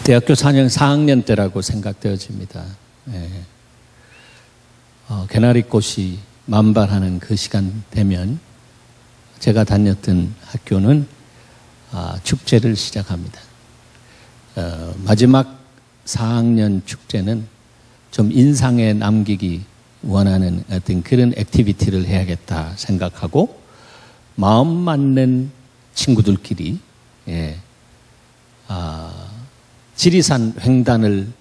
대학교 4학년 때라고 생각되어집니다. 개나리꽃이 만발하는 그 시간 되면 제가 다녔던 학교는 축제를 시작합니다. 마지막 4학년 축제는 좀 인상에 남기기 원하는 어떤 그런 액티비티를 해야겠다 생각하고 마음 맞는 친구들끼리 지리산 횡단을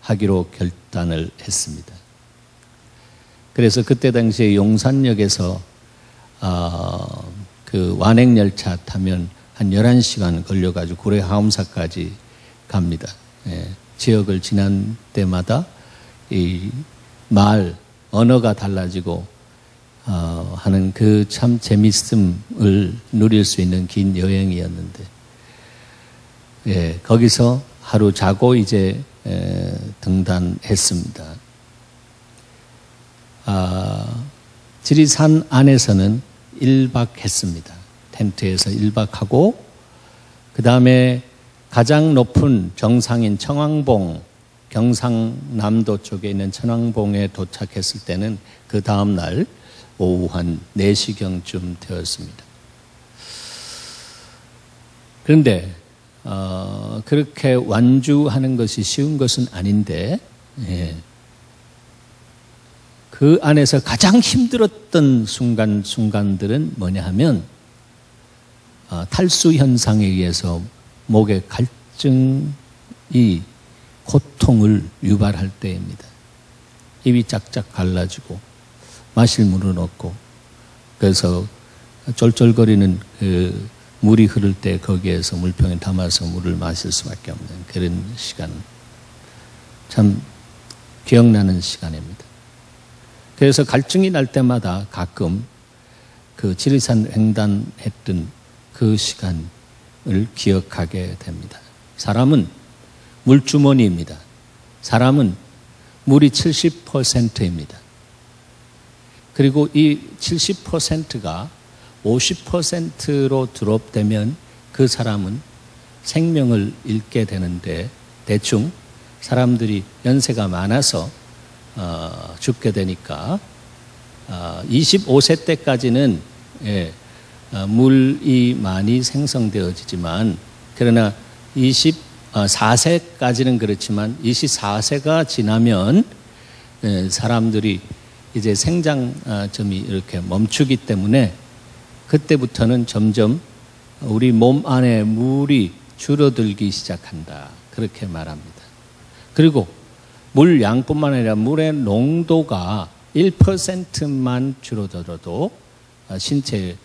하기로 결단을 했습니다. 그래서 그때 당시에 용산역에서 그 완행열차 타면 한 11시간 걸려가지고 고래 하엄사까지 갑니다. 지역을 지난 때마다 이 말, 언어가 달라지고 하는 그 참 재밌음을 누릴 수 있는 긴 여행이었는데 거기서 하루 자고 이제 등단했습니다. 지리산 안에서는 1박 했습니다. 텐트에서 1박하고 그 다음에 가장 높은 정상인 청왕봉, 경상남도 쪽에 있는 청왕봉에 도착했을 때는 그 다음 날 오후 한 4시경쯤 되었습니다. 그런데 그렇게 완주하는 것이 쉬운 것은 아닌데 그 안에서 가장 힘들었던 순간들은 뭐냐 하면 탈수 현상에 의해서 목의 갈증이 고통을 유발할 때입니다. 입이 짝짝 갈라지고 마실 물은 없고 그래서 쫄쫄거리는 그 물이 흐를 때 거기에서 물병에 담아서 물을 마실 수밖에 없는 그런 시간, 참 기억나는 시간입니다. 그래서 갈증이 날 때마다 가끔 그 지리산 횡단했던 그 시간을 기억하게 됩니다. 사람은 물주머니입니다. 사람은 물이 70%입니다. 그리고 이 70%가 50%로 드롭되면 그 사람은 생명을 잃게 되는데 대충 사람들이 연세가 많아서 죽게 되니까 25세 때까지는 물이 많이 생성되어지지만 그러나 24세까지는 그렇지만 24세가 지나면 사람들이 이제 생장점이 이렇게 멈추기 때문에 그때부터는 점점 우리 몸 안에 물이 줄어들기 시작한다. 그렇게 말합니다. 그리고 물 양뿐만 아니라 물의 농도가 1%만 줄어들어도 신체에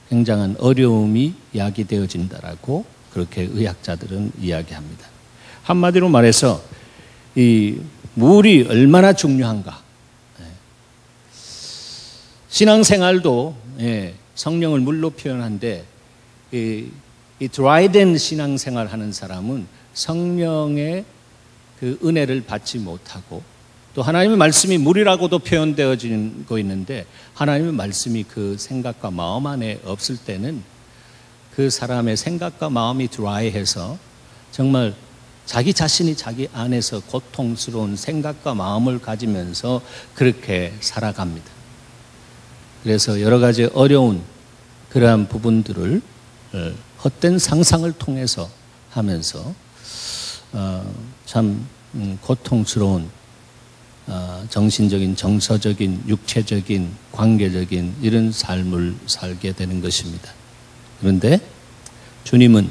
굉장한 어려움이 야기되어진다라고 그렇게 의학자들은 이야기합니다. 한마디로 말해서 이 물이 얼마나 중요한가. 신앙생활도 성령을 물로 표현하는데 이 드라이된 신앙생활 하는 사람은 성령의 그 은혜를 받지 못하고 또 하나님의 말씀이 물이라고도 표현되어지고 있는데 하나님의 말씀이 그 생각과 마음 안에 없을 때는 그 사람의 생각과 마음이 드라이해서 정말 자기 자신이 자기 안에서 고통스러운 생각과 마음을 가지면서 그렇게 살아갑니다. 그래서 여러 가지 어려운 그러한 부분들을 헛된 상상을 통해서 하면서 참 고통스러운 정신적인, 정서적인, 육체적인, 관계적인 이런 삶을 살게 되는 것입니다. 그런데 주님은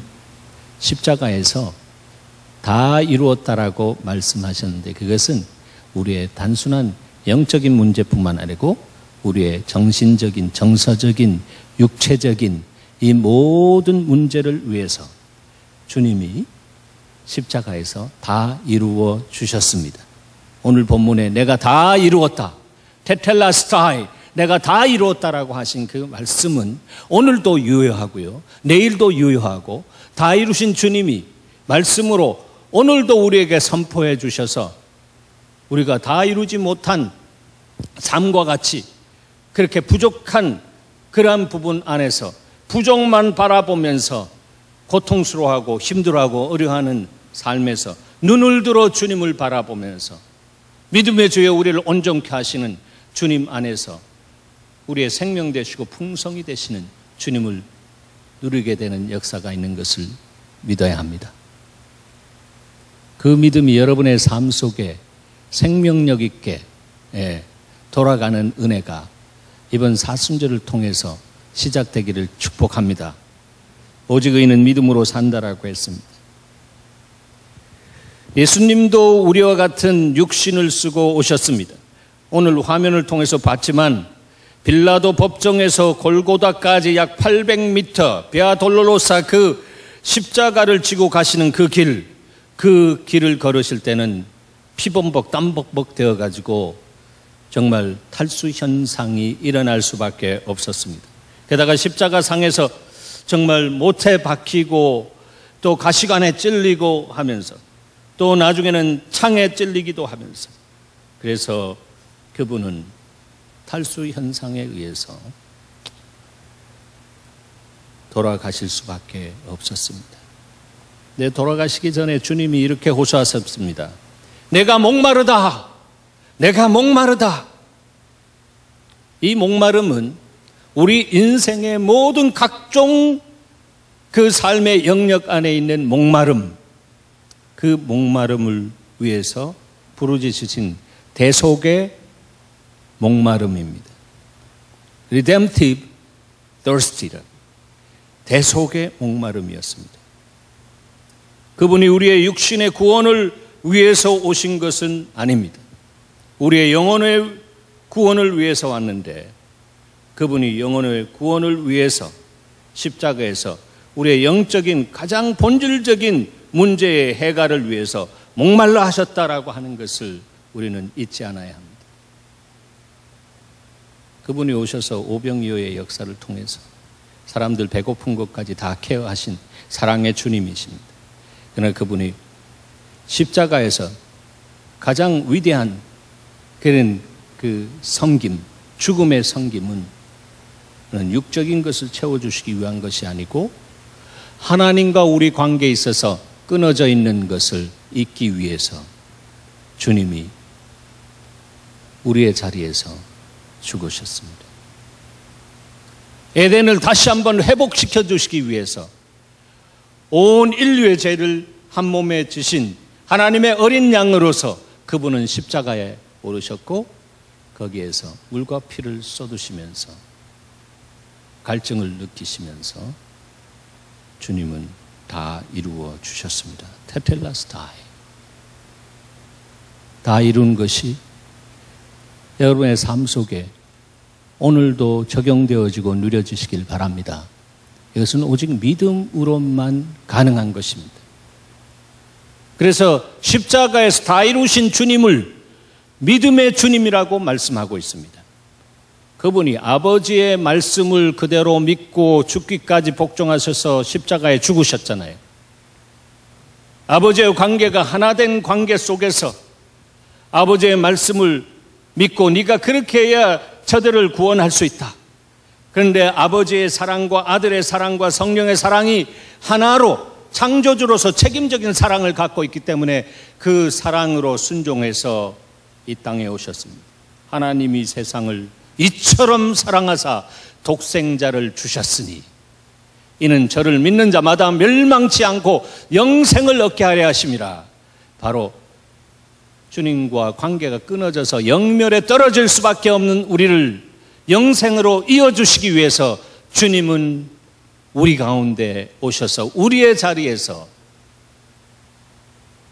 십자가에서 다 이루었다라고 말씀하셨는데 그것은 우리의 단순한 영적인 문제뿐만 아니고 우리의 정신적인, 정서적인, 육체적인 이 모든 문제를 위해서 주님이 십자가에서 다 이루어 주셨습니다. 오늘 본문에 내가 다 이루었다. 테텔라스타이, 내가 다 이루었다라고 하신 그 말씀은 오늘도 유효하고요. 내일도 유효하고 다 이루신 주님이 말씀으로 오늘도 우리에게 선포해 주셔서 우리가 다 이루지 못한 삶과 같이 그렇게 부족한 그러한 부분 안에서 부족만 바라보면서 고통스러워하고 힘들어하고 어려워하는 삶에서 눈을 들어 주님을 바라보면서 믿음의 주에 우리를 온전케 하시는 주님 안에서 우리의 생명 되시고 풍성이 되시는 주님을 누리게 되는 역사가 있는 것을 믿어야 합니다. 그 믿음이 여러분의 삶 속에 생명력 있게 돌아가는 은혜가 이번 사순절을 통해서 시작되기를 축복합니다. 오직 의인은 믿음으로 산다라고 했습니다. 예수님도 우리와 같은 육신을 쓰고 오셨습니다. 오늘 화면을 통해서 봤지만 빌라도 법정에서 골고다까지 약 800m 베아 돌로로사 그 십자가를 지고 가시는 그 길을 걸으실 때는 피범벅 땀벅벅 되어가지고 정말 탈수 현상이 일어날 수밖에 없었습니다. 게다가 십자가 상에서 정말 못에 박히고 또 가시관에 찔리고 하면서 또 나중에는 창에 찔리기도 하면서 그래서 그분은 탈수 현상에 의해서 돌아가실 수밖에 없었습니다. 네, 돌아가시기 전에 주님이 이렇게 호소하셨습니다. 내가 목마르다. 내가 목마르다. 이 목마름은 우리 인생의 모든 각종 그 삶의 영역 안에 있는 목마름, 그 목마름을 위해서 부르짖으신 대속의 목마름입니다. Redemptive thirst. 대속의 목마름이었습니다. 그분이 우리의 육신의 구원을 위해서 오신 것은 아닙니다. 우리의 영혼의 구원을 위해서 왔는데 그분이 영혼의 구원을 위해서 십자가에서 우리의 영적인 가장 본질적인 문제의 해결을 위해서 목말라 하셨다라고 하는 것을 우리는 잊지 않아야 합니다. 그분이 오셔서 오병이어의 역사를 통해서 사람들 배고픈 것까지 다 케어하신 사랑의 주님이십니다. 그러나 그분이 십자가에서 가장 위대한 그런 그 섬김, 죽음의 섬김은 육적인 것을 채워주시기 위한 것이 아니고 하나님과 우리 관계에 있어서 끊어져 있는 것을 잊기 위해서 주님이 우리의 자리에서 죽으셨습니다. 에덴을 다시 한번 회복시켜 주시기 위해서 온 인류의 죄를 한 몸에 지신 하나님의 어린 양으로서 그분은 십자가에 오르셨고 거기에서 물과 피를 쏟으시면서 갈증을 느끼시면서 주님은 다 이루어 주셨습니다. 테텔라스타이. 다 이룬 것이 여러분의 삶 속에 오늘도 적용되어지고 누려지시길 바랍니다. 이것은 오직 믿음으로만 가능한 것입니다. 그래서 십자가에서 다 이루신 주님을 믿음의 주님이라고 말씀하고 있습니다. 그분이 아버지의 말씀을 그대로 믿고 죽기까지 복종하셔서 십자가에 죽으셨잖아요. 아버지의 관계가 하나된 관계 속에서 아버지의 말씀을 믿고 네가 그렇게 해야 저들을 구원할 수 있다. 그런데 아버지의 사랑과 아들의 사랑과 성령의 사랑이 하나로 창조주로서 책임적인 사랑을 갖고 있기 때문에 그 사랑으로 순종해서 이 땅에 오셨습니다. 하나님이 세상을 이처럼 사랑하사 독생자를 주셨으니 이는 저를 믿는 자마다 멸망치 않고 영생을 얻게 하려 하심이라. 바로 주님과 관계가 끊어져서 영멸에 떨어질 수밖에 없는 우리를 영생으로 이어주시기 위해서 주님은 우리 가운데 오셔서 우리의 자리에서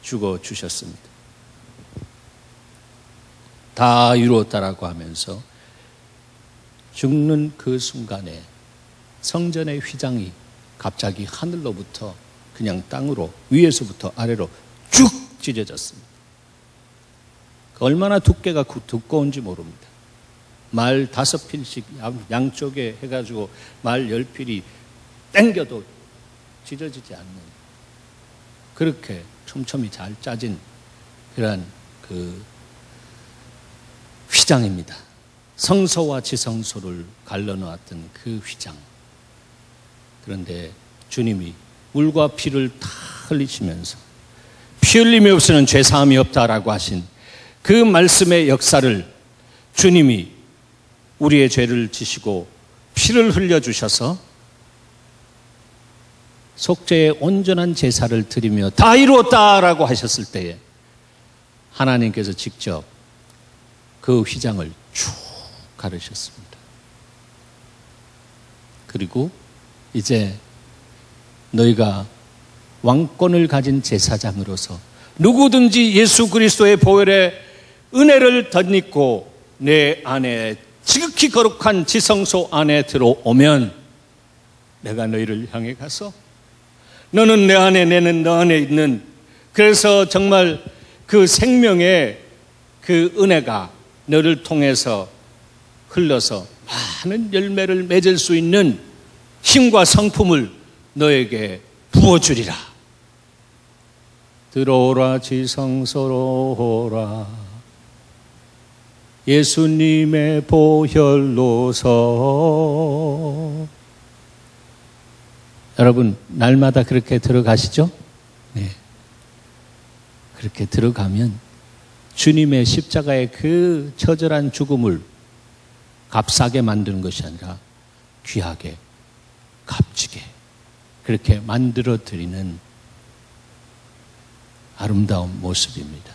죽어주셨습니다. 다 이루었다라고 하면서 죽는 그 순간에 성전의 휘장이 갑자기 하늘로부터 그냥 땅으로 위에서부터 아래로 쭉 찢어졌습니다. 얼마나 두께가 두꺼운지 모릅니다. 말 5필씩 양쪽에 해가지고 말 10필이 땡겨도 찢어지지 않는 그렇게 촘촘히 잘 짜진 그러한 그 휘장입니다. 성소와 지성소를 갈라놓았던 그 휘장. 그런데 주님이 물과 피를 다 흘리시면서 피 흘림이 없이는 죄 사함이 없다라고 하신 그 말씀의 역사를 주님이 우리의 죄를 지시고 피를 흘려주셔서 속죄의 온전한 제사를 드리며 다 이루었다라고 하셨을 때에 하나님께서 직접 그 휘장을 쭉 가르셨습니다. 그리고 이제 너희가 왕권을 가진 제사장으로서 누구든지 예수 그리스도의 보혈의 은혜를 덧입고 내 안에 지극히 거룩한 지성소 안에 들어오면 내가 너희를 향해 가서 너는 내 안에 내는 너 안에 있는, 그래서 정말 그 생명의 그 은혜가 너를 통해서 흘러서 많은 열매를 맺을 수 있는 힘과 성품을 너에게 부어주리라. 들어오라 지성소로 오라 예수님의 보혈로서. 여러분 날마다 그렇게 들어가시죠? 네. 그렇게 들어가면 주님의 십자가의 그 처절한 죽음을 값싸게 만드는 것이 아니라 귀하게, 값지게 그렇게 만들어 드리는 아름다운 모습입니다.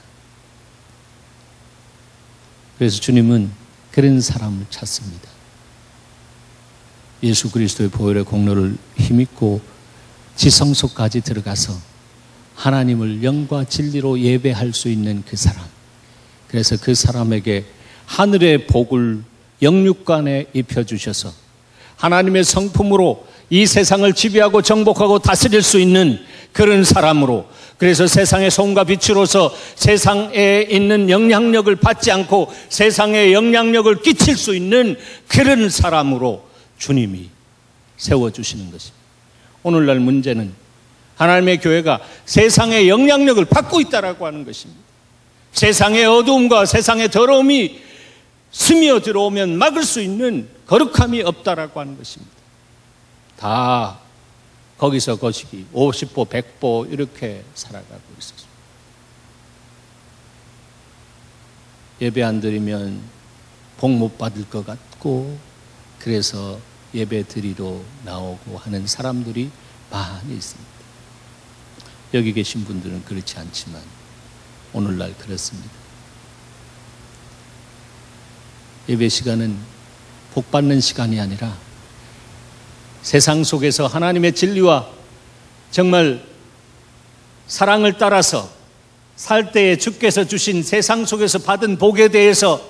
그래서 주님은 그런 사람을 찾습니다. 예수 그리스도의 보혈의 공로를 힘입고 지성소까지 들어가서 하나님을 영과 진리로 예배할 수 있는 그 사람. 그래서 그 사람에게 하늘의 복을 영육간에 입혀주셔서 하나님의 성품으로 이 세상을 지배하고 정복하고 다스릴 수 있는 그런 사람으로, 그래서 세상의 소금과 빛으로서 세상에 있는 영향력을 받지 않고 세상에 영향력을 끼칠 수 있는 그런 사람으로 주님이 세워주시는 것입니다. 오늘날 문제는 하나님의 교회가 세상의 영향력을 받고 있다라고 하는 것입니다. 세상의 어두움과 세상의 더러움이 스며 들어오면 막을 수 있는 거룩함이 없다라고 하는 것입니다. 다 거기서 거시기 50보 100보 이렇게 살아가고 있었습니다. 예배 안 드리면 복 못 받을 것 같고, 그래서 예배 드리러 나오고 하는 사람들이 많이 있습니다. 여기 계신 분들은 그렇지 않지만 오늘날 그렇습니다. 예배 시간은 복 받는 시간이 아니라 세상 속에서 하나님의 진리와 정말 사랑을 따라서 살 때에 주께서 주신 세상 속에서 받은 복에 대해서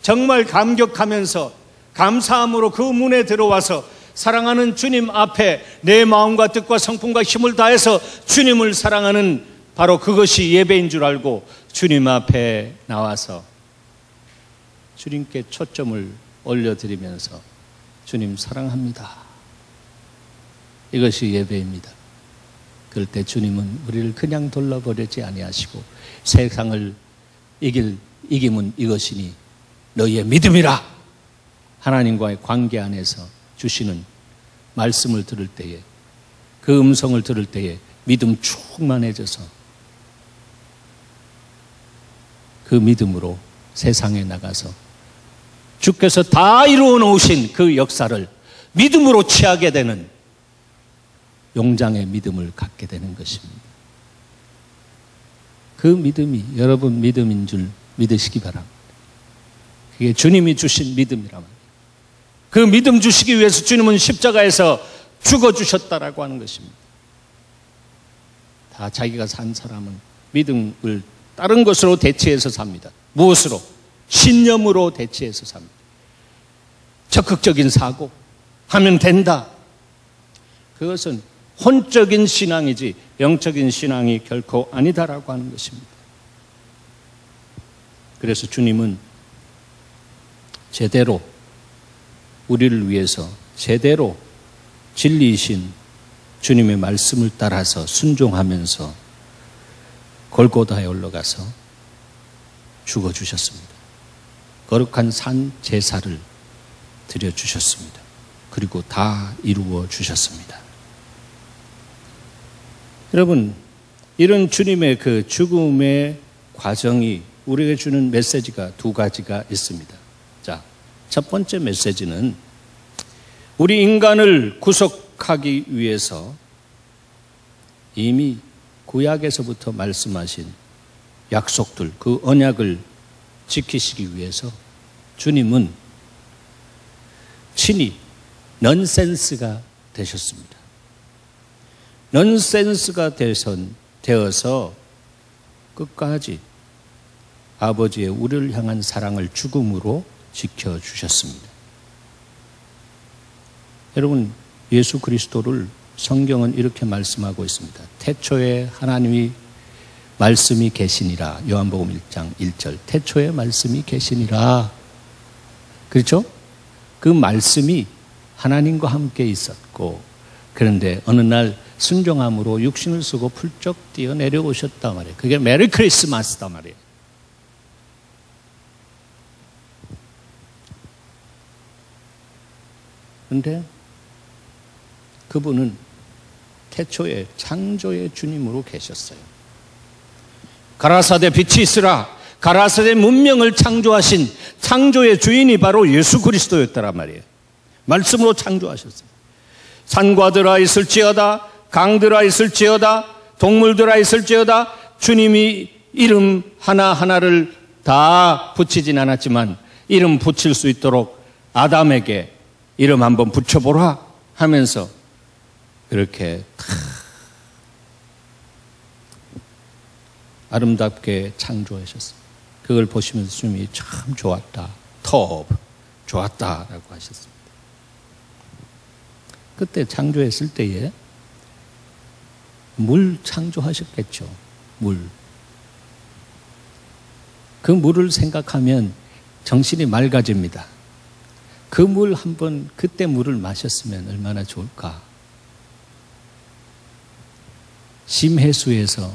정말 감격하면서 감사함으로 그 문에 들어와서 사랑하는 주님 앞에 내 마음과 뜻과 성품과 힘을 다해서 주님을 사랑하는 바로 그것이 예배인 줄 알고 주님 앞에 나와서 주님께 초점을 올려드리면서 주님 사랑합니다, 이것이 예배입니다. 그럴 때 주님은 우리를 그냥 돌려버리지 아니하시고 세상을 이김은 이것이니 너희의 믿음이라, 하나님과의 관계 안에서 주시는 말씀을 들을 때에, 그 음성을 들을 때에 믿음 충만해져서 그 믿음으로 세상에 나가서 주께서 다 이루어 놓으신 그 역사를 믿음으로 취하게 되는 용장의 믿음을 갖게 되는 것입니다. 그 믿음이 여러분 믿음인 줄 믿으시기 바랍니다. 그게 주님이 주신 믿음이란 말이에요. 그 믿음 주시기 위해서 주님은 십자가에서 죽어주셨다라고 하는 것입니다. 다 자기가 산 사람은 믿음을 다른 것으로 대체해서 삽니다. 무엇으로? 신념으로 대체해서 삽니다. 적극적인 사고 하면 된다. 그것은 혼적인 신앙이지 영적인 신앙이 결코 아니다라고 하는 것입니다. 그래서 주님은 제대로 우리를 위해서 제대로 진리이신 주님의 말씀을 따라서 순종하면서 골고다에 올라가서 죽어주셨습니다. 거룩한 산 제사를 드려주셨습니다. 그리고 다 이루어 주셨습니다. 여러분, 이런 주님의 그 죽음의 과정이 우리에게 주는 메시지가 두 가지가 있습니다. 자, 첫 번째 메시지는 우리 인간을 구속하기 위해서 이미 구약에서부터 말씀하신 약속들, 그 언약을 지키시기 위해서 주님은 친히 넌센스가 되셨습니다. 넌센스가 되어서 끝까지 아버지의 우리를 향한 사랑을 죽음으로 지켜주셨습니다. 여러분, 예수 그리스도를 성경은 이렇게 말씀하고 있습니다. 태초에 하나님이 말씀이 계시니라. 요한복음 1장 1절. 태초에 말씀이 계시니라. 그렇죠? 그 말씀이 하나님과 함께 있었고, 그런데 어느 날 순종함으로 육신을 쓰고 훌쩍 뛰어 내려오셨단 말이에요. 그게 메리 크리스마스단 말이에요. 그런데 그분은 태초에 창조의 주님으로 계셨어요. 가라사대 빛이 있으라. 가라사대 문명을 창조하신 창조의 주인이 바로 예수 그리스도였다란 말이에요. 말씀으로 창조하셨어요. 산과들아 있을지어다, 강들아 있을지어다, 동물들아 있을지어다, 주님이 이름 하나하나를 다 붙이진 않았지만 이름 붙일 수 있도록 아담에게 이름 한번 붙여보라 하면서 그렇게 아름답게 창조하셨습니다. 그걸 보시면서 주님이 참 좋았다, 터브 좋았다라고 하셨습니다. 그때 창조했을 때에 물 창조하셨겠죠. 물. 그 물을 생각하면 정신이 맑아집니다. 그 물 한번 그때 물을 마셨으면 얼마나 좋을까. 심해수에서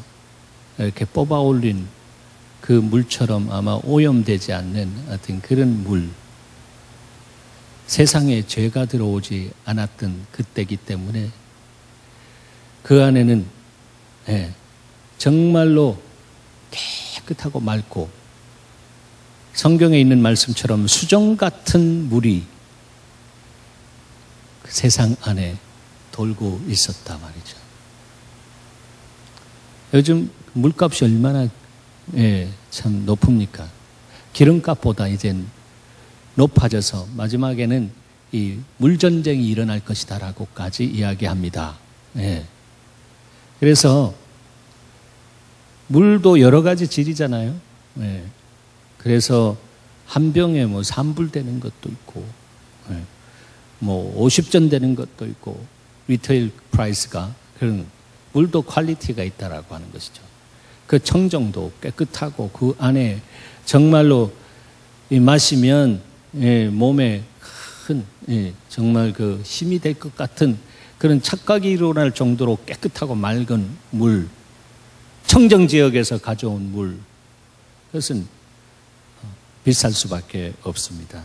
이렇게 뽑아 올린 그 물처럼 아마 오염되지 않는 어떤 그런 물. 세상에 죄가 들어오지 않았던 그때이기 때문에 그 안에는 정말로 깨끗하고 맑고 성경에 있는 말씀처럼 수정 같은 물이 그 세상 안에 돌고 있었다 말이죠. 요즘 물값이 얼마나 참 높습니까? 기름값보다 이젠 높아져서 마지막에는 이 물전쟁이 일어날 것이다라고까지 이야기합니다. 그래서 물도 여러 가지 질이잖아요. 그래서 한 병에 뭐 3불 되는 것도 있고, 뭐 50전 되는 것도 있고, 리테일 프라이스가 그런 물도 퀄리티가 있다라고 하는 것이죠. 그 청정도 깨끗하고 그 안에 정말로 마시면 몸에 큰 정말 그 힘이 될 것 같은 그런 착각이 일어날 정도로 깨끗하고 맑은 물, 청정 지역에서 가져온 물, 그것은 비쌀 수밖에 없습니다.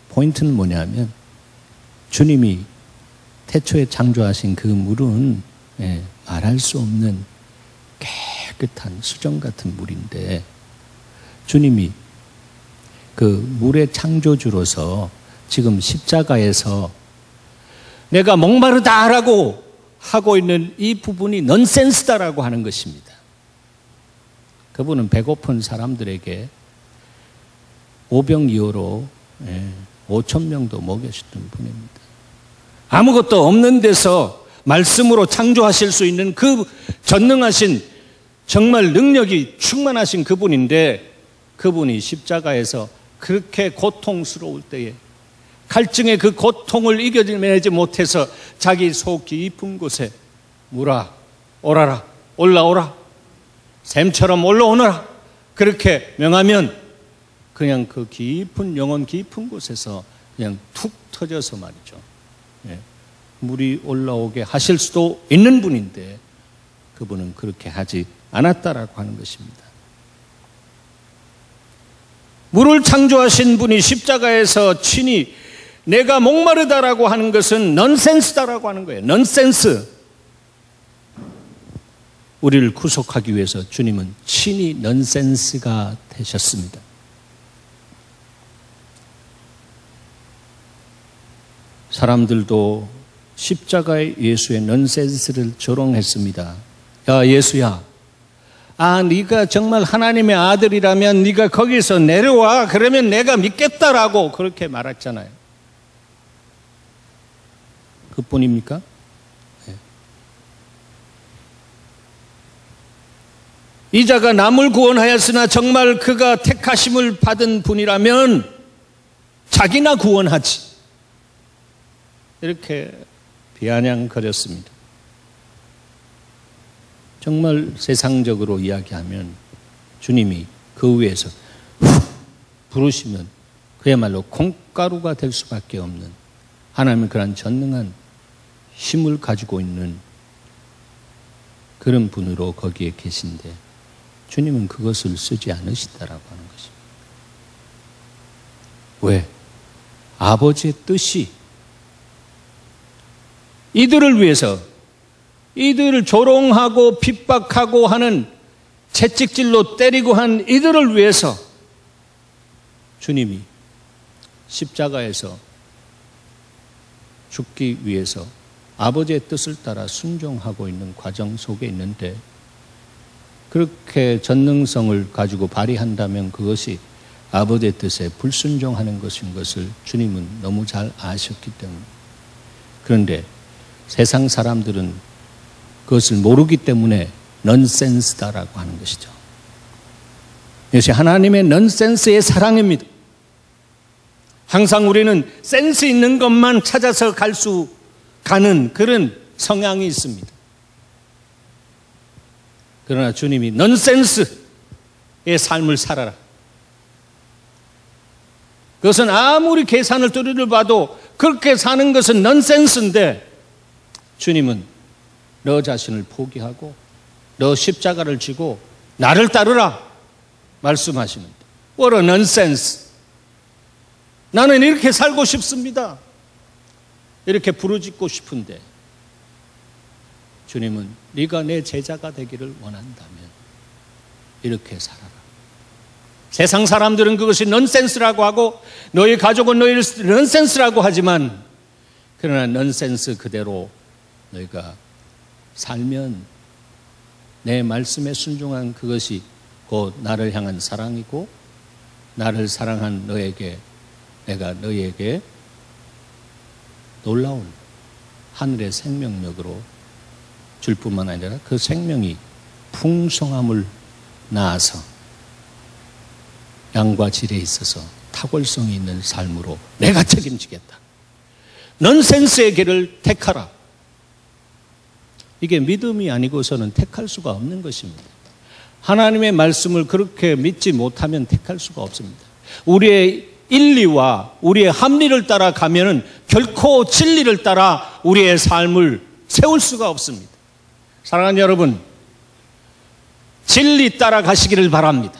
포인트는 뭐냐면 주님이 태초에 창조하신 그 물은 말할 수 없는 깨끗한 수정 같은 물인데 주님이 그 물의 창조주로서 지금 십자가에서 내가 목마르다라고 하고 있는 이 부분이 넌센스다라고 하는 것입니다. 그분은 배고픈 사람들에게 오병이어로 5,000명도 먹여주던 분입니다. 아무것도 없는 데서 말씀으로 창조하실 수 있는 그 전능하신 정말 능력이 충만하신 그분인데 그분이 십자가에서 그렇게 고통스러울 때에 갈증의 그 고통을 이겨내지 못해서 자기 속 깊은 곳에 물아 오라라 올라오라 샘처럼 올라오너라 그렇게 명하면 그냥 그 깊은 영혼 깊은 곳에서 그냥 툭 터져서 말이죠. 물이 올라오게 하실 수도 있는 분인데 그분은 그렇게 하지 않았다라고 하는 것입니다. 물을 창조하신 분이 십자가에서 친히 내가 목마르다라고 하는 것은 넌센스다라고 하는 거예요. 넌센스. 우리를 구속하기 위해서 주님은 친히 넌센스가 되셨습니다. 사람들도 십자가의 예수의 넌센스를 조롱했습니다. 야, 예수야, 네가 정말 하나님의 아들이라면 네가 거기서 내려와. 그러면 내가 믿겠다라고 그렇게 말했잖아요. 그뿐입니까? 네. 이 자가 남을 구원하였으나 정말 그가 택하심을 받은 분이라면 자기나 구원하지. 이렇게 비아냥거렸습니다. 정말 세상적으로 이야기하면 주님이 그 위에서 부르시면 그야말로 콩가루가 될 수밖에 없는, 하나님은 그런 전능한 힘을 가지고 있는 그런 분으로 거기에 계신데 주님은 그것을 쓰지 않으시다라고 하는 것입니다. 왜? 아버지의 뜻이 이들을 위해서, 이들을 조롱하고 핍박하고 하는, 채찍질로 때리고 한 이들을 위해서 주님이 십자가에서 죽기 위해서 아버지의 뜻을 따라 순종하고 있는 과정 속에 있는데, 그렇게 전능성을 가지고 발휘한다면 그것이 아버지의 뜻에 불순종하는 것인 것을 주님은 너무 잘 아셨기 때문에. 그런데 세상 사람들은 그것을 모르기 때문에 넌센스다라고 하는 것이죠. 이것이 하나님의 넌센스의 사랑입니다. 항상 우리는 센스 있는 것만 찾아서 가는 그런 성향이 있습니다. 그러나 주님이 넌센스의 삶을 살아라. 그것은 아무리 계산을 두루봐도 그렇게 사는 것은 넌센스인데, 주님은 너 자신을 포기하고 너 십자가를 지고 나를 따르라 말씀하시는데, what a nonsense. 나는 이렇게 살고 싶습니다. 이렇게 부르짖고 싶은데 주님은 네가 내 제자가 되기를 원한다면 이렇게 살아라. 세상 사람들은 그것이 넌센스라고 하고 너희 가족은 너희를 넌센스라고 하지만, 그러나 넌센스 그대로 너희가 살면 내 말씀에 순종한 그것이 곧 나를 향한 사랑이고, 나를 사랑한 너에게 내가 너희에게 놀라운 하늘의 생명력으로 줄 뿐만 아니라 그 생명이 풍성함을 낳아서 양과 질에 있어서 탁월성이 있는 삶으로 내가 책임지겠다. 넌센스의 길을 택하라. 이게 믿음이 아니고서는 택할 수가 없는 것입니다. 하나님의 말씀을 그렇게 믿지 못하면 택할 수가 없습니다. 우리의 인리와 우리의 합리를 따라 가면은 결코 진리를 따라 우리의 삶을 세울 수가 없습니다. 사랑하는 여러분, 진리 따라 가시기를 바랍니다.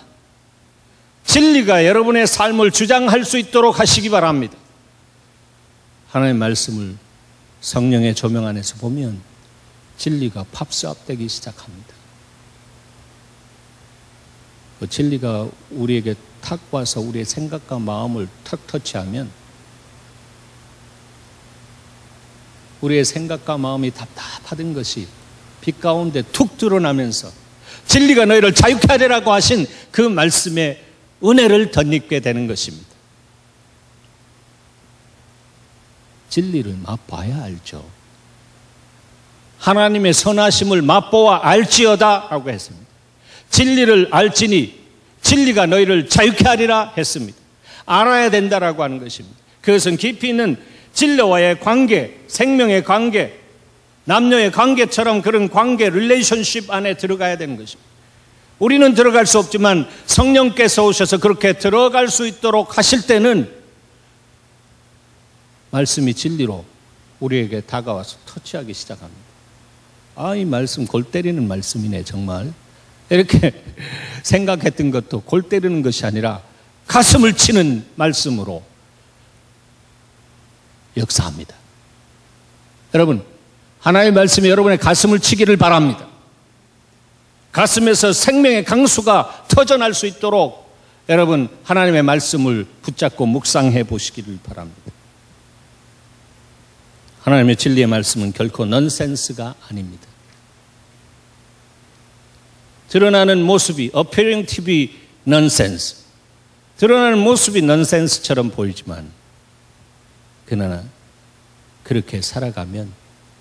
진리가 여러분의 삶을 주장할 수 있도록 하시기 바랍니다. 하나님의 말씀을 성령의 조명 안에서 보면 진리가 팝스업되기 시작합니다. 그 진리가 우리에게 탁 와서 우리의 생각과 마음을 탁 터치하면 우리의 생각과 마음이 답답하던 것이 빛 가운데 툭 드러나면서 진리가 너희를 자유케 하리라고 하신 그 말씀의 은혜를 덧입게 되는 것입니다. 진리를 맛봐야 알죠. 하나님의 선하심을 맛보아 알지어다 라고 했습니다. 진리를 알지니 진리가 너희를 자유케 하리라 했습니다. 알아야 된다라고 하는 것입니다. 그것은 깊이 있는 진리와의 관계, 생명의 관계, 남녀의 관계처럼 그런 관계, 릴레이션십 안에 들어가야 되는 것입니다. 우리는 들어갈 수 없지만 성령께서 오셔서 그렇게 들어갈 수 있도록 하실 때는 말씀이 진리로 우리에게 다가와서 터치하기 시작합니다. 이 말씀 골 때리는 말씀이네 정말. 이렇게 생각했던 것도 골 때리는 것이 아니라 가슴을 치는 말씀으로 역사합니다. 여러분, 하나님의 말씀이 여러분의 가슴을 치기를 바랍니다. 가슴에서 생명의 강수가 터져날 수 있도록 여러분 하나님의 말씀을 붙잡고 묵상해 보시기를 바랍니다. 하나님의 진리의 말씀은 결코 넌센스가 아닙니다. 드러나는 모습이 appearing to be nonsense, 드러나는 모습이 넌센스처럼 보이지만 그러나 그렇게 살아가면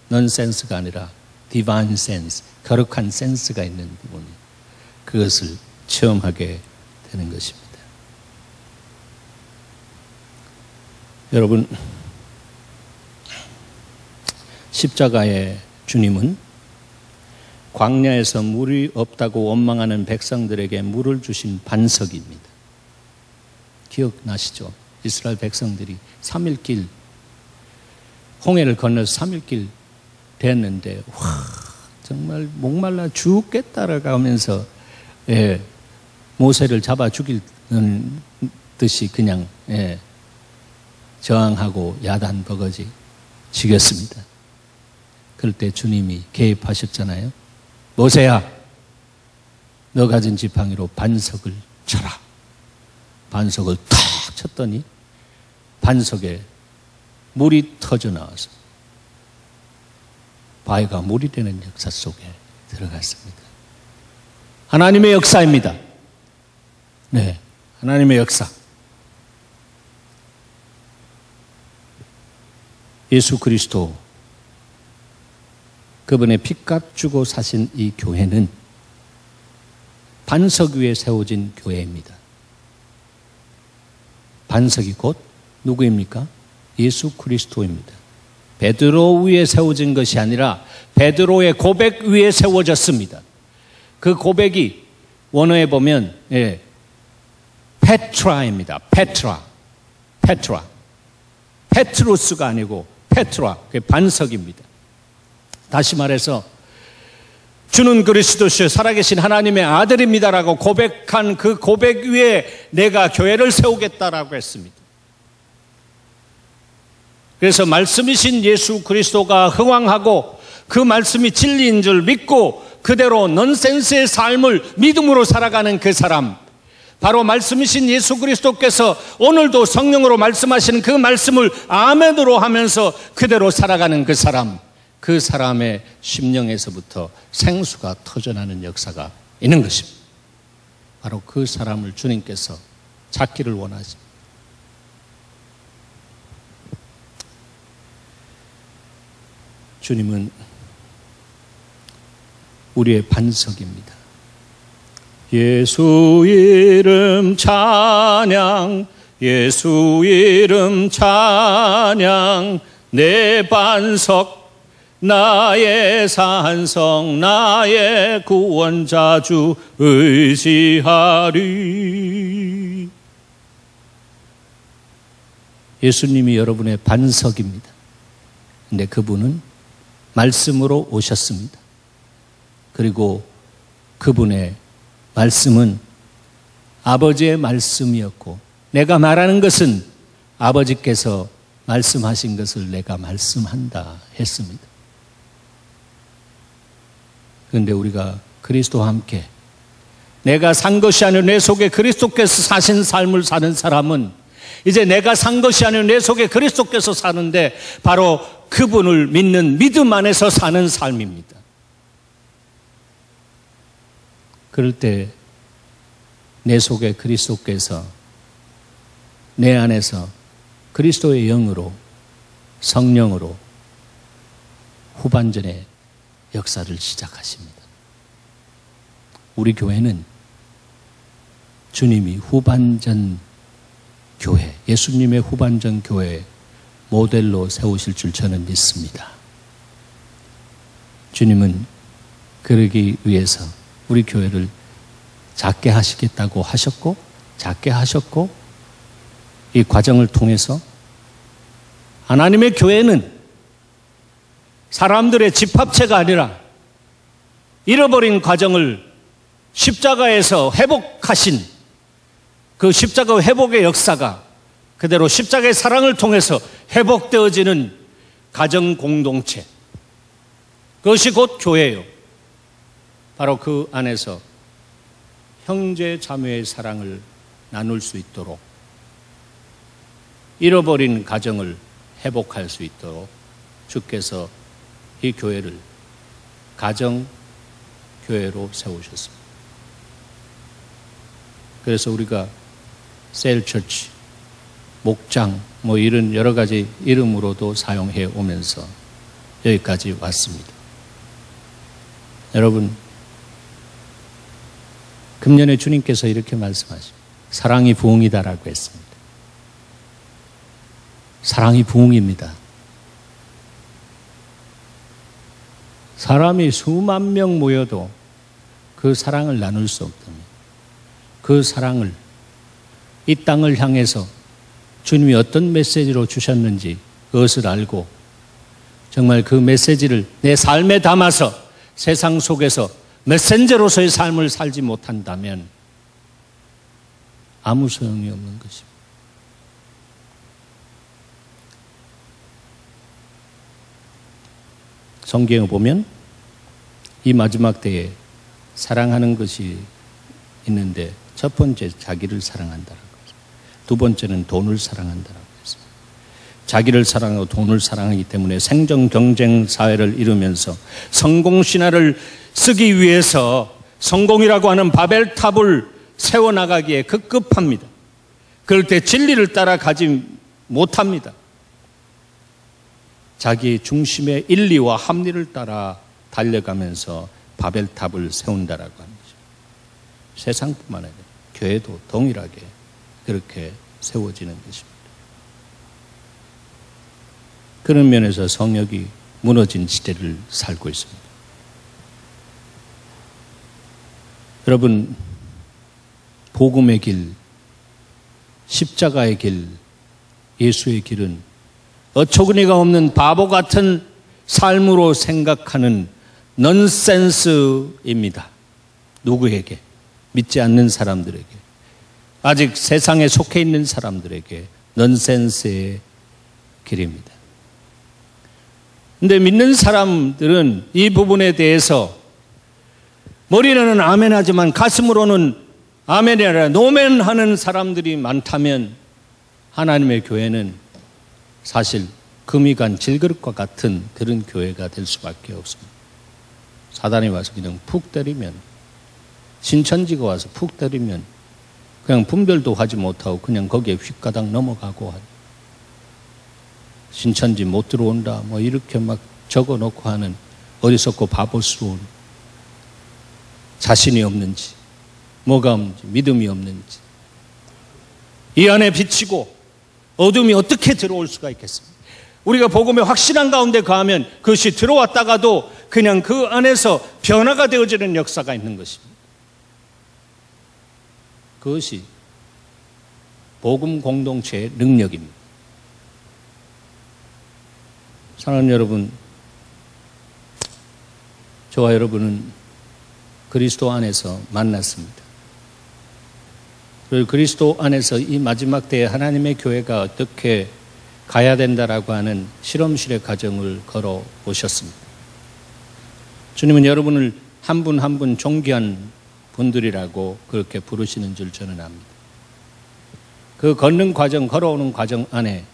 넌센스가 아니라 디바인 센스, 거룩한 센스가 있는 부분이 그것을 체험하게 되는 것입니다. 여러분, 십자가의 주님은 광야에서 물이 없다고 원망하는 백성들에게 물을 주신 반석입니다. 기억나시죠? 이스라엘 백성들이 3일 길, 홍해를 건너서 3일 길 됐는데 정말 목말라 죽겠다라고 하면서 모세를 잡아 죽이는 듯이 그냥 저항하고 야단 버거지 지겠습니다. 그럴 때 주님이 개입하셨잖아요. 모세야, 너 가진 지팡이로 반석을 쳐라. 반석을 탁 쳤더니 반석에 물이 터져 나와서 바위가 물이 되는 역사 속에 들어갔습니다. 하나님의 역사입니다. 네, 하나님의 역사. 예수 그리스도, 그분의 핏값 주고 사신 이 교회는 반석 위에 세워진 교회입니다. 반석이 곧 누구입니까? 예수 그리스도입니다. 베드로 위에 세워진 것이 아니라 베드로의 고백 위에 세워졌습니다. 그 고백이 원어에 보면 페트라입니다. 페트라. 페트루스가 아니고 페트라, 그게 반석입니다. 다시 말해서 주는 그리스도시요 살아계신 하나님의 아들입니다라고 고백한 그 고백 위에 내가 교회를 세우겠다라고 했습니다. 그래서 말씀이신 예수 그리스도가 흥왕하고 그 말씀이 진리인 줄 믿고 그대로 넌센스의 삶을 믿음으로 살아가는 그 사람, 바로 말씀이신 예수 그리스도께서 오늘도 성령으로 말씀하시는 그 말씀을 아멘으로 하면서 그대로 살아가는 그 사람, 그 사람의 심령에서부터 생수가 터져나는 역사가 있는 것입니다. 바로 그 사람을 주님께서 찾기를 원하십니다. 주님은 우리의 반석입니다. 예수 이름 찬양, 예수 이름 찬양, 내 반석, 나의 산성, 나의 구원자 주 의지하리. 예수님이 여러분의 반석입니다. 근데 그분은 말씀으로 오셨습니다. 그리고 그분의 말씀은 아버지의 말씀이었고 내가 말하는 것은 아버지께서 말씀하신 것을 내가 말씀한다 했습니다. 그런데 우리가 그리스도와 함께 내가 산 것이 아니라 내 속에 그리스도께서 사신 삶을 사는 사람은 이제 내가 산 것이 아니라 내 속에 그리스도께서 사는데 바로 그분을 믿는 믿음 안에서 사는 삶입니다. 그럴 때 내 속에 그리스도께서 내 안에서 그리스도의 영으로 성령으로 후반전의 역사를 시작하십니다. 우리 교회는 주님이 후반전 교회, 예수님의 후반전 교회 모델로 세우실 줄 저는 믿습니다. 주님은 그러기 위해서 우리 교회를 작게 하시겠다고 하셨고 작게 하셨고 이 과정을 통해서 하나님의 교회는 사람들의 집합체가 아니라 잃어버린 과정을 십자가에서 회복하신 그 십자가 회복의 역사가 그대로 십자가의 사랑을 통해서 회복되어지는 가정 공동체, 그것이 곧 교회예요. 바로 그 안에서 형제 자매의 사랑을 나눌 수 있도록, 잃어버린 가정을 회복할 수 있도록 주께서 이 교회를 가정 교회로 세우셨습니다. 그래서 우리가 셀처치, 목장, 이런 여러 가지 이름으로도 사용해 오면서 여기까지 왔습니다. 여러분, 금년에 주님께서 이렇게 말씀하십니다. 사랑이 부흥이다라고 했습니다. 사랑이 부흥입니다. 사람이 수만 명 모여도 그 사랑을 나눌 수 없답니다. 그 사랑을 이 땅을 향해서 주님이 어떤 메시지로 주셨는지 그것을 알고 정말 그 메시지를 내 삶에 담아서 세상 속에서 메신저로서의 삶을 살지 못한다면 아무 소용이 없는 것입니다. 성경에 보면 이 마지막 때에 사랑하는 것이 있는데 첫 번째 자기를 사랑한다라고 했습니다. 두 번째는 돈을 사랑한다라고 했습니다. 자기를 사랑하고 돈을 사랑하기 때문에 생존 경쟁 사회를 이루면서 성공 신화를 쓰기 위해서 성공이라고 하는 바벨탑을 세워나가기에 급급합니다. 그럴 때 진리를 따라가지 못합니다. 자기 중심의 인리와 합리를 따라 달려가면서 바벨탑을 세운다라고 하는 거죠. 세상뿐만 아니라 교회도 동일하게 그렇게 세워지는 것입니다. 그런 면에서 성역이 무너진 시대를 살고 있습니다. 여러분, 복음의 길, 십자가의 길, 예수의 길은 어처구니가 없는 바보 같은 삶으로 생각하는 넌센스입니다. 누구에게? 믿지 않는 사람들에게, 아직 세상에 속해 있는 사람들에게 넌센스의 길입니다. 그런데 믿는 사람들은 이 부분에 대해서 머리로는 아멘하지만 가슴으로는 아멘이 아니라 노멘하는 사람들이 많다면 하나님의 교회는 사실 금이 간 질그릇과 같은 그런 교회가 될 수밖에 없습니다. 사단이 와서 그냥 푹 때리면, 신천지가 와서 푹 때리면 그냥 분별도 하지 못하고 그냥 거기에 휙가닥 넘어가고, 신천지 못 들어온다 이렇게 막 적어놓고 하는 어리석고 바보스러운, 자신이 없는지 뭐가 없는지 믿음이 없는지, 이 안에 비치고 어둠이 어떻게 들어올 수가 있겠습니까? 우리가 복음에 확신한 가운데 가면 그것이 들어왔다가도 그냥 그 안에서 변화가 되어지는 역사가 있는 것입니다. 그것이 복음 공동체의 능력입니다. 사랑하는 여러분, 저와 여러분은 그리스도 안에서 만났습니다. 그리고 그리스도 안에서 이 마지막 때에 하나님의 교회가 어떻게 가야 된다라고 하는 실험실의 과정을 걸어 오셨습니다. 주님은 여러분을 한 분 한 분 존귀한 분들이라고 그렇게 부르시는 줄 저는 압니다. 그 걷는 과정, 걸어오는 과정 안에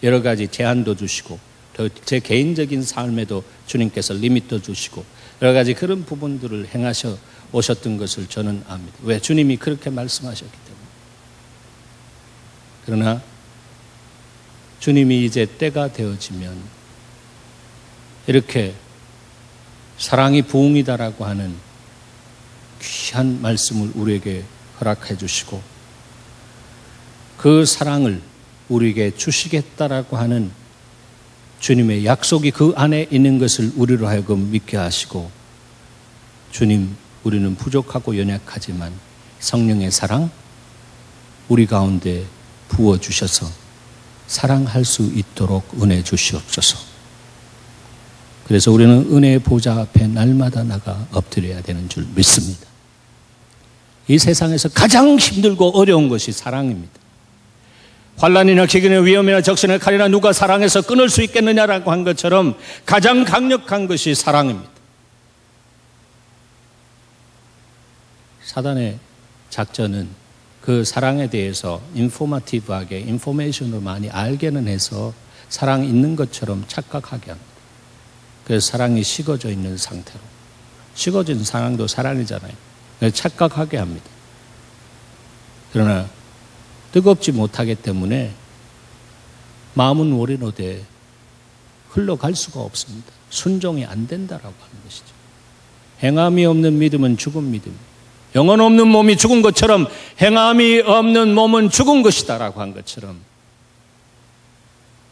여러 가지 제한도 주시고 또 제 개인적인 삶에도 주님께서 리밋도 주시고 여러 가지 그런 부분들을 행하셔 오셨던 것을 저는 압니다. 왜? 주님이 그렇게 말씀하셨기 때문에. 그러나 주님이 이제 때가 되어지면 이렇게 사랑이 부흥이다라고 하는 귀한 말씀을 우리에게 허락해 주시고 그 사랑을 우리에게 주시겠다라고 하는 주님의 약속이 그 안에 있는 것을 우리로 하여금 믿게 하시고, 주님, 우리는 부족하고 연약하지만 성령의 사랑 우리 가운데 부어주셔서 사랑할 수 있도록 은혜 주시옵소서. 그래서 우리는 은혜의 보좌 앞에 날마다 나가 엎드려야 되는 줄 믿습니다. 이 세상에서 가장 힘들고 어려운 것이 사랑입니다. 환난이나 기근이나 위험이나 적신이나 칼이나 누가 사랑해서 끊을 수 있겠느냐라고 한 것처럼 가장 강력한 것이 사랑입니다. 사단의 작전은 그 사랑에 대해서 인포마티브하게 인포메이션으로 많이 알게는 해서 사랑 있는 것처럼 착각하게 합니다. 그래서 사랑이 식어져 있는 상태로, 식어진 사랑도 사랑이잖아요. 착각하게 합니다. 그러나 뜨겁지 못하기 때문에 마음은 오래노되 흘러갈 수가 없습니다. 순종이 안 된다라고 하는 것이죠. 행함이 없는 믿음은 죽은 믿음, 영혼 없는 몸이 죽은 것처럼 행함이 없는 몸은 죽은 것이다라고 한 것처럼,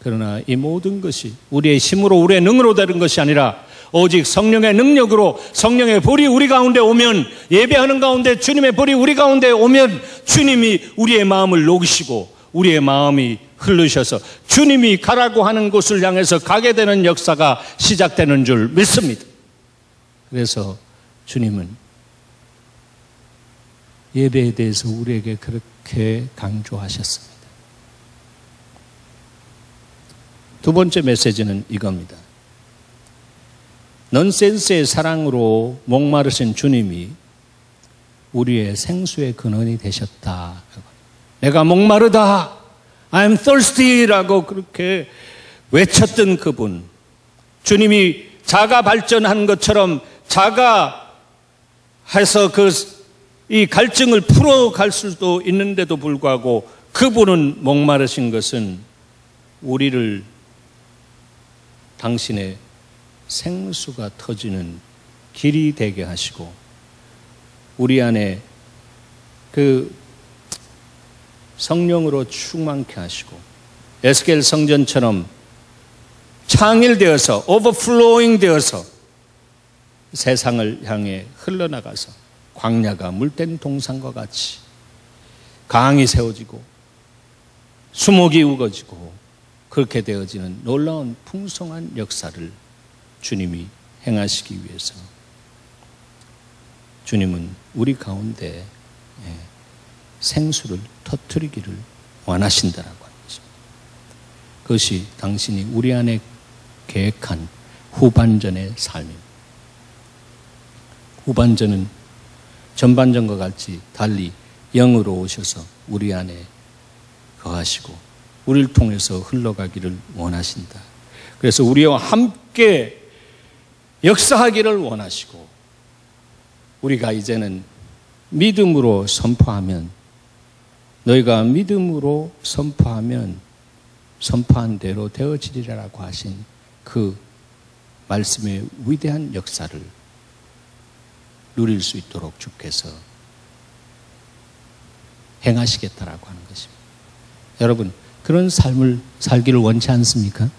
그러나 이 모든 것이 우리의 힘으로 우리의 능으로 되는 것이 아니라 오직 성령의 능력으로, 성령의 불이 우리 가운데 오면, 예배하는 가운데 주님의 불이 우리 가운데 오면 주님이 우리의 마음을 녹이시고 우리의 마음이 흐르셔서 주님이 가라고 하는 곳을 향해서 가게 되는 역사가 시작되는 줄 믿습니다. 그래서 주님은 예배에 대해서 우리에게 그렇게 강조하셨습니다. 두 번째 메시지는 이겁니다. 넌센스의 사랑으로 목마르신 주님이 우리의 생수의 근원이 되셨다. 내가 목마르다, I'm thirsty 라고 그렇게 외쳤던 그분, 주님이 자가 발전한 것처럼 자가 해서 이 갈증을 풀어갈 수도 있는데도 불구하고 그분은 목마르신 것은 우리를 당신의 생수가 터지는 길이 되게 하시고 우리 안에 그 성령으로 충만케 하시고 에스겔 성전처럼 창일되어서 오버플로잉 되어서 세상을 향해 흘러나가서 광야가 물된 동산과 같이 강이 세워지고 수목이 우거지고 그렇게 되어지는 놀라운 풍성한 역사를 주님이 행하시기 위해서 주님은 우리 가운데 생수를 터뜨리기를 원하신다라고 하는 것입니다. 그것이 당신이 우리 안에 계획한 후반전의 삶입니다. 후반전은 전반전과 같이 달리 영으로 오셔서 우리 안에 거하시고 우리를 통해서 흘러가기를 원하신다. 그래서 우리와 함께 역사하기를 원하시고 우리가 이제는 믿음으로 선포하면, 너희가 믿음으로 선포하면 선포한 대로 되어지리라고 하신 그 말씀의 위대한 역사를 누릴 수 있도록 주께서 행하시겠다라고 하는 것입니다. 여러분, 그런 삶을 살기를 원치 않습니까?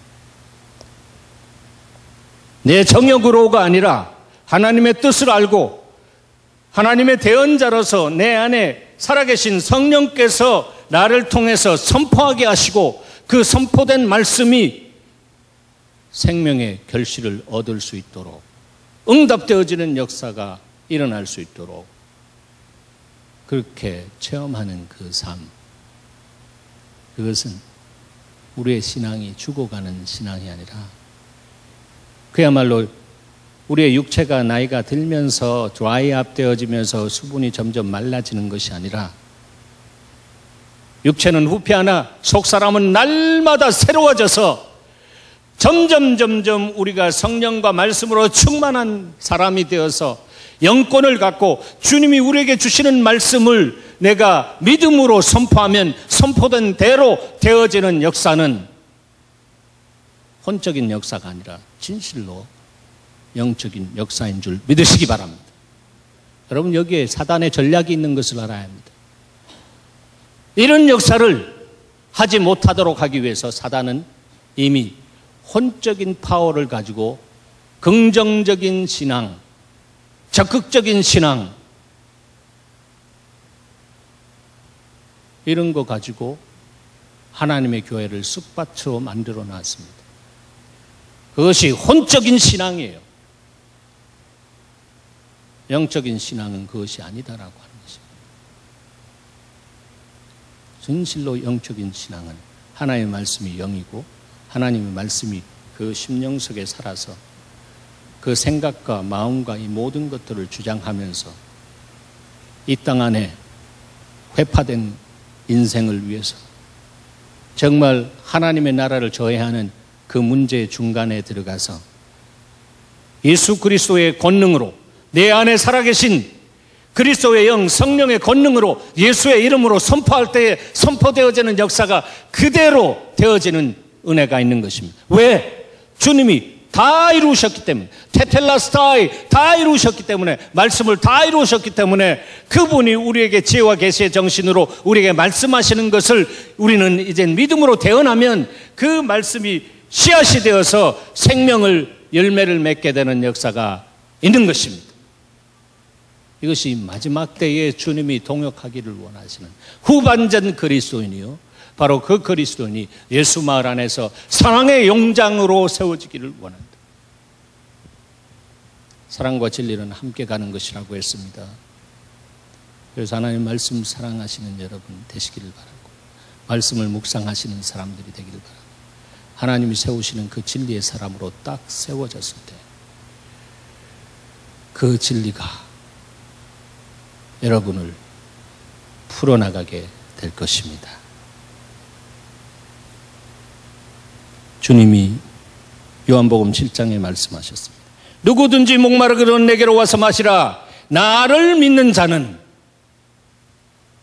내 정욕으로가 아니라 하나님의 뜻을 알고 하나님의 대언자로서 내 안에 살아계신 성령께서 나를 통해서 선포하게 하시고 그 선포된 말씀이 생명의 결실을 얻을 수 있도록 응답되어지는 역사가 일어날 수 있도록 그렇게 체험하는 그 삶, 그것은 우리의 신앙이 죽어가는 신앙이 아니라 그야말로 우리의 육체가 나이가 들면서 드라이업 되어지면서 수분이 점점 말라지는 것이 아니라 육체는 후패하나 속사람은 날마다 새로워져서 점점 우리가 성령과 말씀으로 충만한 사람이 되어서 영권을 갖고 주님이 우리에게 주시는 말씀을 내가 믿음으로 선포하면 선포된 대로 되어지는 역사는 혼적인 역사가 아니라 진실로 영적인 역사인 줄 믿으시기 바랍니다. 여러분, 여기에 사단의 전략이 있는 것을 알아야 합니다. 이런 역사를 하지 못하도록 하기 위해서 사단은 이미 혼적인 파워를 가지고 긍정적인 신앙, 적극적인 신앙, 이런 거 가지고 하나님의 교회를 쑥밭으로 만들어 놨습니다. 그것이 혼적인 신앙이에요. 영적인 신앙은 그것이 아니다라고 하는 것입니다. 진실로 영적인 신앙은 하나님의 말씀이 영이고 하나님의 말씀이 그 심령 속에 살아서 그 생각과 마음과 이 모든 것들을 주장하면서 이 땅 안에 회파된 인생을 위해서 정말 하나님의 나라를 저해하는 그 문제의 중간에 들어가서 예수 그리스도의 권능으로 내 안에 살아계신 그리스도의 영 성령의 권능으로 예수의 이름으로 선포할 때에 선포되어지는 역사가 그대로 되어지는 은혜가 있는 것입니다. 왜? 주님이 다 이루셨기 때문에, 테텔라스타이 다 이루셨기 때문에, 말씀을 다 이루셨기 때문에 그분이 우리에게 지혜와 계시의 정신으로 우리에게 말씀하시는 것을 우리는 이제 믿음으로 대언하면 그 말씀이 씨앗이 되어서 생명을 열매를 맺게 되는 역사가 있는 것입니다. 이것이 마지막 때에 주님이 동역하기를 원하시는 후반전 그리스도인이요, 바로 그 그리스도인이 예수 마을 안에서 사랑의 용장으로 세워지기를 원한다. 사랑과 진리는 함께 가는 것이라고 했습니다. 그래서 하나님 말씀 사랑하시는 여러분 되시기를 바라고, 말씀을 묵상하시는 사람들이 되기를 바라고, 하나님이 세우시는 그 진리의 사람으로 딱 세워졌을 때 그 진리가 여러분을 풀어나가게 될 것입니다. 주님이 요한복음 7장에 말씀하셨습니다. 누구든지 목마르거든 내게로 와서 마시라. 나를 믿는 자는,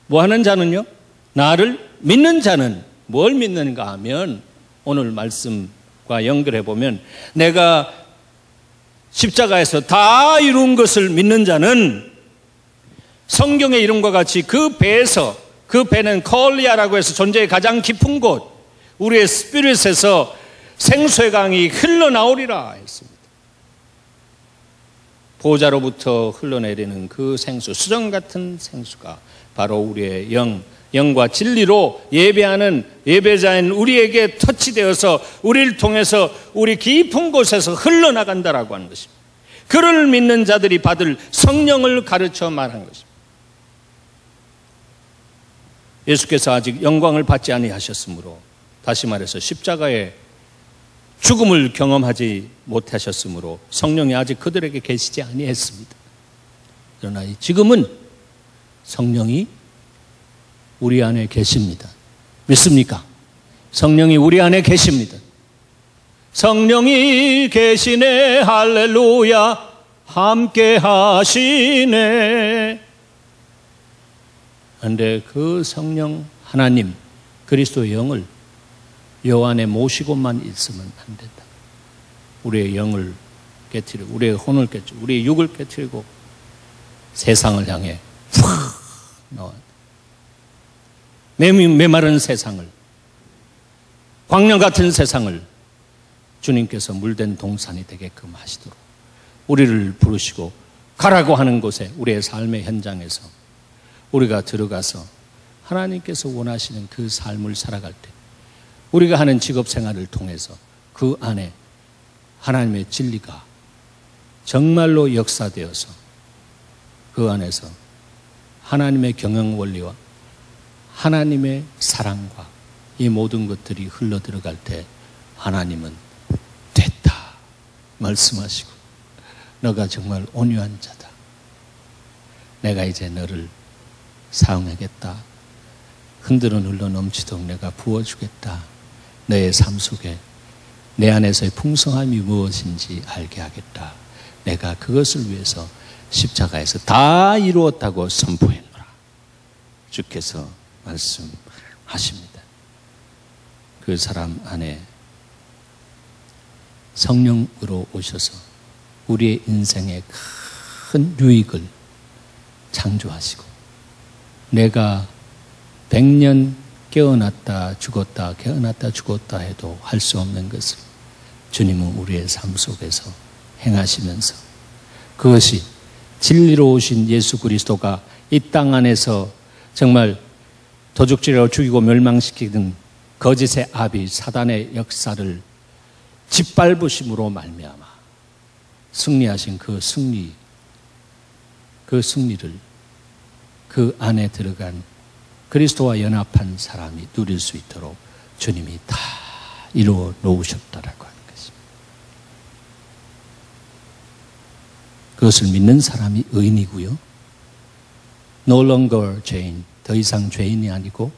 뭐 하는 자는요? 나를 믿는 자는 뭘 믿는가 하면 오늘 말씀과 연결해 보면 내가 십자가에서 다 이룬 것을 믿는 자는 성경의 이름과 같이 그 배에서, 그 배는 콜리아라고 해서 존재의 가장 깊은 곳, 우리의 스피릿에서 생수의 강이 흘러나오리라 했습니다. 보좌로부터 흘러내리는 그 생수, 수정 같은 생수가 바로 우리의 영과 진리로 예배하는 예배자인 우리에게 터치되어서 우리를 통해서 우리 깊은 곳에서 흘러나간다라고 하는 것입니다. 그를 믿는 자들이 받을 성령을 가르쳐 말한 것입니다. 예수께서 아직 영광을 받지 아니하셨으므로, 다시 말해서 십자가의 죽음을 경험하지 못하셨으므로 성령이 아직 그들에게 계시지 아니했습니다. 그러나 지금은 성령이 우리 안에 계십니다. 믿습니까? 성령이 우리 안에 계십니다. 성령이 계시네, 할렐루야, 함께 하시네. 그런데 그 성령 하나님 그리스도의 영을 요 안에 모시고만 있으면 안 된다. 우리의 영을 깨트리고 우리의 혼을 깨트리고 우리의 육을 깨트리고 세상을 향해 팍 나와. 메마른 세상을, 광야 같은 세상을 주님께서 물된 동산이 되게끔 하시도록 우리를 부르시고 가라고 하는 곳에, 우리의 삶의 현장에서 우리가 들어가서 하나님께서 원하시는 그 삶을 살아갈 때 우리가 하는 직업 생활을 통해서 그 안에 하나님의 진리가 정말로 역사되어서 그 안에서 하나님의 경영 원리와 하나님의 사랑과 이 모든 것들이 흘러 들어갈 때 하나님은 됐다 말씀하시고, 너가 정말 온유한 자다, 내가 이제 너를 사용하겠다, 흔들어 눌러 넘치도록 내가 부어주겠다, 너의 삶 속에 내 안에서의 풍성함이 무엇인지 알게 하겠다, 내가 그것을 위해서 십자가에서 다 이루었다고 선포했노라. 주께서 말씀하십니다. 그 사람 안에 성령으로 오셔서 우리의 인생에 큰 유익을 창조하시고, 내가 100년 깨어났다 죽었다 깨어났다 죽었다 해도 할 수 없는 것을 주님은 우리의 삶 속에서 행하시면서, 그것이 진리로 오신 예수 그리스도가 이 땅 안에서 정말 도적질하고 죽이고 멸망시키는 거짓의 아비 사단의 역사를 짓밟으심으로 말미암아 승리하신 그 승리를 그 안에 들어간 그리스도와 연합한 사람이 누릴 수 있도록 주님이 다 이루어 놓으셨다라고 하는 것입니다. 그것을 믿는 사람이 의인이고요. No longer 죄인, 더 이상 죄인이 아니고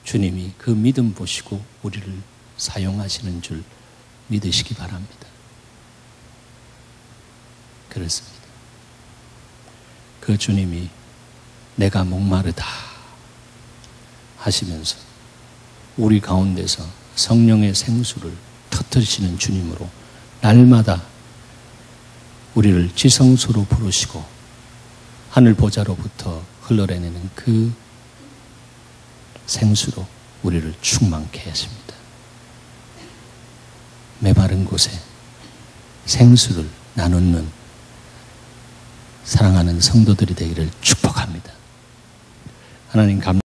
주님이 그 믿음 보시고 우리를 사용하시는 줄 믿으시기 바랍니다. 그렇습니다. 그 주님이 내가 목마르다 하시면서 우리 가운데서 성령의 생수를 터뜨리시는 주님으로 날마다 우리를 지성소로 부르시고 하늘 보좌로부터 흘러내리는 그 생수로 우리를 충만케 하십니다. 메마른 곳에 생수를 나누는 사랑하는 성도들이 되기를 축복합니다. 하나님 감사합니다.